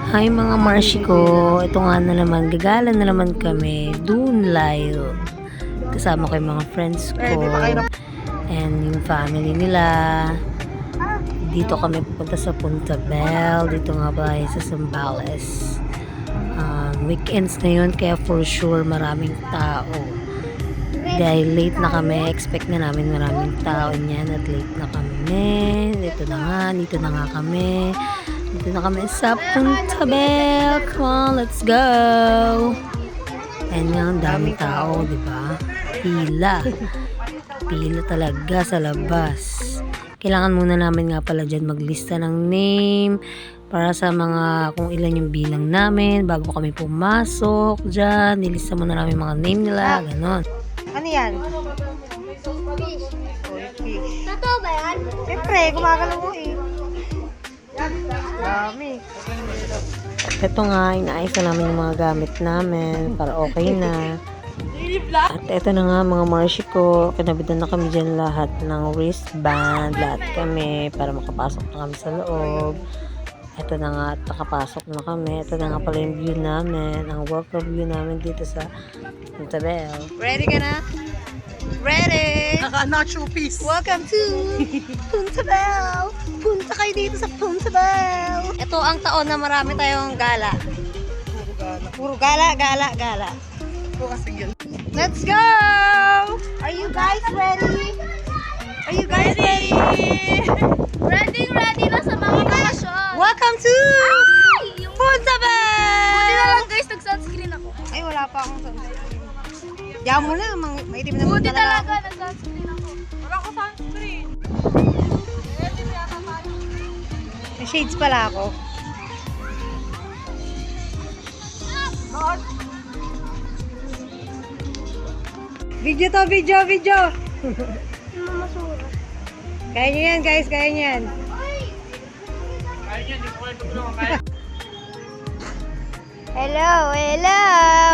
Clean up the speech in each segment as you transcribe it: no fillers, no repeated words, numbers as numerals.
Hi mga Marshi ko, ito nga na naman, gagala na naman kami, dun live. Kasama ko yung mga friends ko, and yung family nila. Dito kami pupunta sa Punta Bell, dito nga ba sa Zambales. Weekends na yun, kaya for sure maraming tao. Dahil late na kami, expect na namin maraming tao niyan at late na kami. Dito na nga kami. Dito na kami sa Punta Bell. Come on, let's go! Ayan nga, ang daming tao, di ba? Pila. Pila talaga sa labas. Kailangan muna namin nga pala dyan maglista ng name para sa mga kung ilan yung bilang namin bago kami pumasok dyan. Nilista muna namin mga name nila, ganon. Ano yan? Fish. Fish. Totoo ba yan? Siyempre, gumagalaw mo eh. Dami. Ito nga, inaayos na namin yung mga gamit namin para okay na. At ito na nga mga Marshi ko, kinabitan na kami dyan lahat ng wristband, lahat kami para makapasok na kami sa loob. Ito na nga at nakapasok na kami. Ito na nga pala yung view namin, ang welcome view namin dito sa Punta Bell. Ready ka na? Ready? Naka-nacho piece. Welcome to Punta Bell. Punta kayo dito sa Punta Bell. Ito ang taon na marami tayong gala. Puro gala, gala, gala. Let's go! Are you guys ready? Are you guys ready? Ready na sa mga bakasyon. Welcome to Punta Bell! Buti na lang guys, nag-sunscreen ako. Ay, wala pa akong sunscreen. Diyan mo na, maitim na Buti talaga. talaga, nag-sunscreen ako. Wala ko sunscreen. May shades pala ako. Video to, video. Kaya nyo yan, guys, kaya nyo yan. Hello,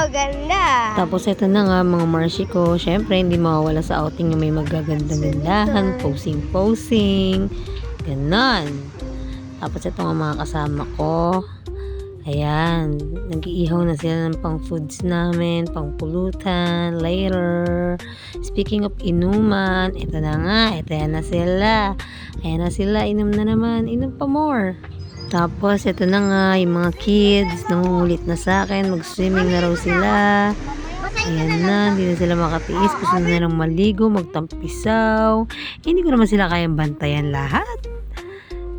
ganda. Tapos ito na nga mga Marshi ko, syempre hindi mawawala sa outing yung may magaganda-gandahan, posing, ganon. Tapos ito nga mga kasama ko, ayan, nag-iihaw na sila ng pang foods namin, pang pulutan, later. Speaking of inuman, ito na nga, ito yan na sila. Ayan na sila, inom na naman, inom pa more. Tapos ito na nga, yung mga kids, nangungulit na sa akin, mag-swimming na raw sila. Ayan na, hindi na sila makatiis, gusto na nilang maligo, magtampisaw. Hindi ko naman sila kayang bantayan lahat.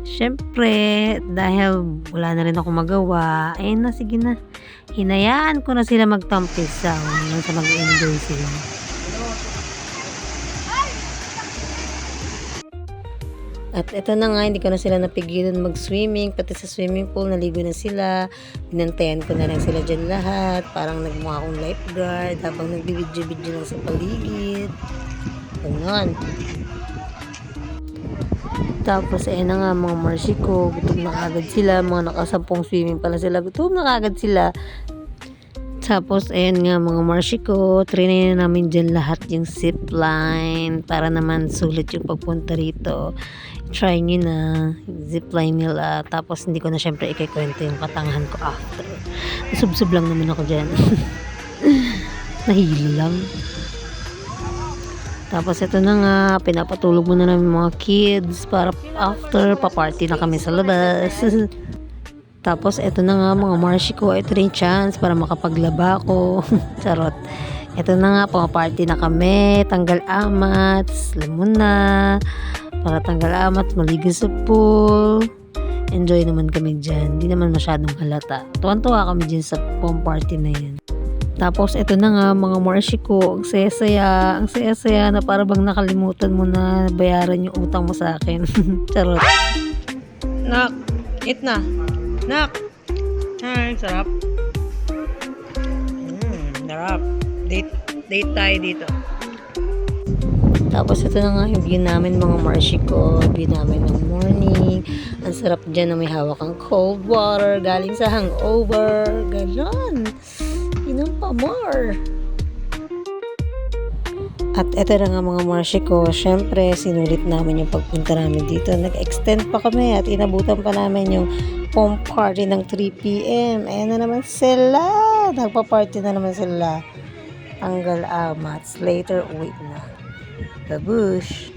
Siyempre, dahil wala na rin ako magawa, ayun na, sige na. Hinayaan ko na sila magtampisaw hanggang sa mag-enjoy sila. At ito na nga, hindi ko na sila napigilan mag-swimming, pati sa swimming pool, naligo na sila. Binantayan ko na lang sila dyan lahat. Parang nagmukha akong lifeguard habang nagbibidyo-bidyo lang sa paligid. Ganon. Tapos, na nga mga Marshi ko, gutom na kagad sila, mga nakasampung swimming pala sila, gutom na kagad sila. Tapos, ayan nga mga Marshi ko, trinay na namin dyan lahat yung zipline, para naman sulit yung pagpunta rito. Try nyo na, yung zipline nila, tapos hindi ko na syempre ikikwento yung katangahan ko after. Nasubsob lang naman ako dyan. Nahilo lang. Tapos ito na nga, pinapatulog muna namin mga kids para after, paparty na kami sa labas. Tapos ito na nga mga Marshi ko, ito rin chance para makapaglaba ko. Charot. Ito na nga, pumaparty na kami, tanggal amat, lemon na, para tanggal amat, maligo sa pool. Enjoy naman kami dyan, hindi naman masyadong halata. Tuwan-tuwa kami dyan sa party na yan. Tapos, ito na nga, mga Marshi ko, ang saya-saya na para bang nakalimutan mo na bayaran yung utang mo sa akin. Charot. Nak, eat na. Nak. Ay, sarap. Sarap. Date tayo dito. Tapos, ito na nga yung view namin, mga Marshi ko. View namin ng morning. Ang sarap dyan na may hawak ang cold water galing sa hangover. Ganon. Inom pa more. At eto na nga mga Marshi ko, syempre sinulit namin yung pagpunta namin dito. Nag-extend pa kami at inabutan pa namin yung foam party ng 3 p.m. Ayan na naman sila. Nagpa-party na naman sila. Tanggal mats. Later, uwi na. Babush.